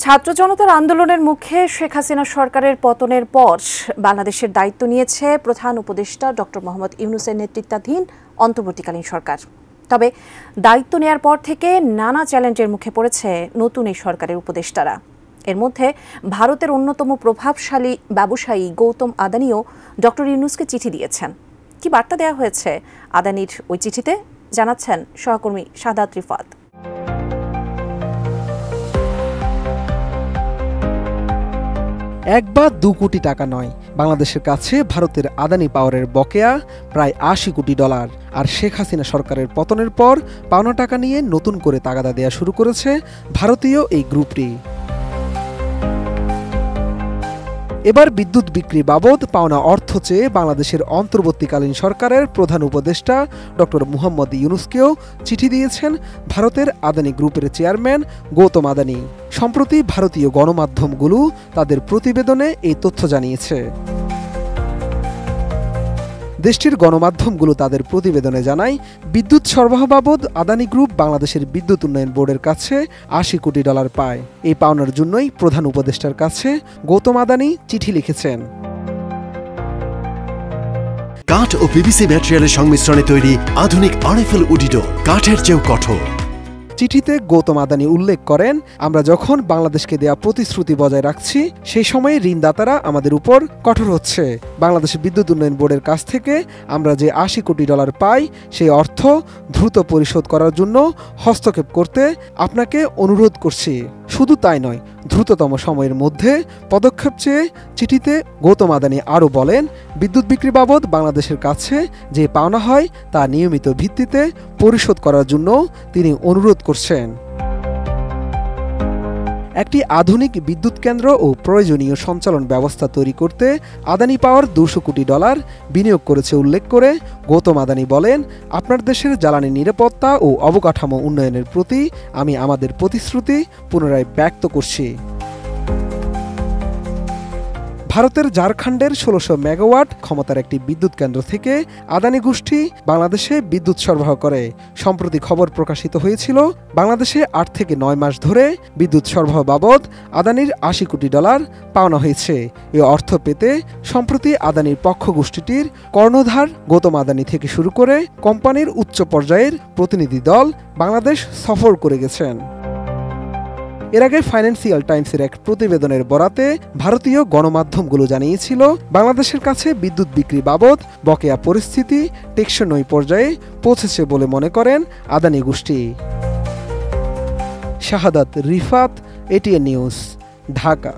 ছাত্র জনতার আন্দোলনের মুখে শেখ হাসিনা সরকারের পতনের পর বাংলাদেশের দায়িত্ব নিয়েছে প্রধান উপদেষ্টা ডক্টর মোহাম্মদ ইউনূসের নেতৃত্বাধীন অন্তর্বর্তীকালীন সরকার। তবে দায়িত্ব নেয়ার পর থেকে নানা চ্যালেঞ্জের মুখে পড়েছে নতুন এই সরকারের উপদেষ্টারা। এর মধ্যে ভারতের অন্যতম প্রভাবশালী ব্যবসায়ী গৌতম আদানিও ডক্টর ইউনূসকে চিঠি দিয়েছেন। কি বার্তা দেওয়া হয়েছে আদানির ওই চিঠিতে, জানাচ্ছেন সহকর্মী শাহাদাত রিফাত। এক বা ২ কোটি টাকা নয়, বাংলাদেশের কাছে ভারতের আদানি পাওয়ারের বকেয়া প্রায় $৮০ কোটি। আর শেখ হাসিনা সরকারের পতনের পর পাওনা টাকা নিয়ে নতুন করে তাগাদা দেয়া শুরু করেছে ভারতীয় এই গ্রুপটি। এবার বিদ্যুৎ বিক্রি বাবদ পাওনা অর্থ চেয়ে বাংলাদেশের অন্তর্বর্তীকালীন সরকারের প্রধান উপদেষ্টা ডক্টর মোহাম্মদ ইউনূসকেও চিঠি দিয়েছেন ভারতের আদানি গ্রুপের চেয়ারম্যান গৌতম আদানি। সম্প্রতি ভারতীয় গণমাধ্যমগুলো তাদের প্রতিবেদনে এই তথ্য জানিয়েছে। দেশটির গণমাধ্যমগুলো তাদের প্রতিবেদনে জানায়, বিদ্যুৎ সরবরাহ বাবদ আদানি গ্রুপ বাংলাদেশের বিদ্যুৎ উন্নয়ন বোর্ডের কাছে $৮০ কোটি পায়। এই পাওনার জন্যই প্রধান উপদেষ্টার কাছে গৌতম আদানি চিঠি লিখেছেন। কাঠ ও পিভিসি ম্যাটেরিয়ালের সংমিশ্রণে তৈরি আধুনিক আরএফএল উডি ডোর, কাঠের চেয়েও কঠোর। চিঠিতে গৌতম আদানি উল্লেখ করেন, আমরা যখন বাংলাদেশকে দেয়া প্রতিশ্রুতি বজায় রাখছি, সেই সময়ে ঋণদাতারা আমাদের উপর কঠোর হচ্ছে। বাংলাদেশের বিদ্যুৎ উন্নয়ন বোর্ডের কাছ থেকে আমরা যে $৮০ কোটি পাই, সেই অর্থ দ্রুত পরিশোধ করার জন্য হস্তক্ষেপ করতে আপনাকে অনুরোধ করছি। শুধু তাই নয়, দ্রুততম সময়ের মধ্যে পদক্ষেপ চেয়ে চিঠিতে গৌতম আদানি আরও বলেন, বিদ্যুৎ বিক্রি বাবদ বাংলাদেশের কাছে যে পাওনা হয় তা নিয়মিত ভিত্তিতে পরিশোধ করার জন্য তিনি অনুরোধ করছেন। একটি আধুনিক বিদ্যুৎ কেন্দ্র ও প্রয়োজনীয় সঞ্চালন ব্যবস্থা তৈরি করতে আদানি পাওয়ার $২০০ কোটি বিনিয়োগ করেছে উল্লেখ করে গৌতম আদানি বলেন, আপনার দেশের জ্বালানি নিরাপত্তা ও অবকাঠামো উন্নয়নের প্রতি আমি আমাদের প্রতিশ্রুতি পুনরায় ব্যক্ত করছি। ভারতের ঝাড়খণ্ডের ১৬০০ মেগাওয়াট ক্ষমতার একটি বিদ্যুৎ কেন্দ্র থেকে আদানি গোষ্ঠী বাংলাদেশে বিদ্যুৎ সরবরাহ করে। সম্প্রতি খবর প্রকাশিত হয়েছিল, বাংলাদেশে ৮ থেকে ৯ মাস ধরে বিদ্যুৎ সরবরাহ বাবদ আদানির $৮০ কোটি পাওনা হয়েছে। এ অর্থ পেতে সম্প্রতি আদানির পক্ষ গোষ্ঠীটির কর্ণধার গৌতম আদানি থেকে শুরু করে কোম্পানির উচ্চ পর্যায়ের প্রতিনিধি দল বাংলাদেশ সফর করে গেছেন। এর আগে ফাইন্যান্সিয়াল টাইমসের এক প্রতিবেদনের বরাতে ভারতীয় গণমাধ্যমগুলো জানিয়েছিল, বাংলাদেশের কাছে বিদ্যুৎ বিক্রি বাবদ বকেয়া পরিস্থিতি টেকসই পর্যায়ে পৌঁছেছে বলে মনে করেন আদানি গোষ্ঠী। শাহাদাত রিফাত, এটিএন নিউজ, ঢাকা।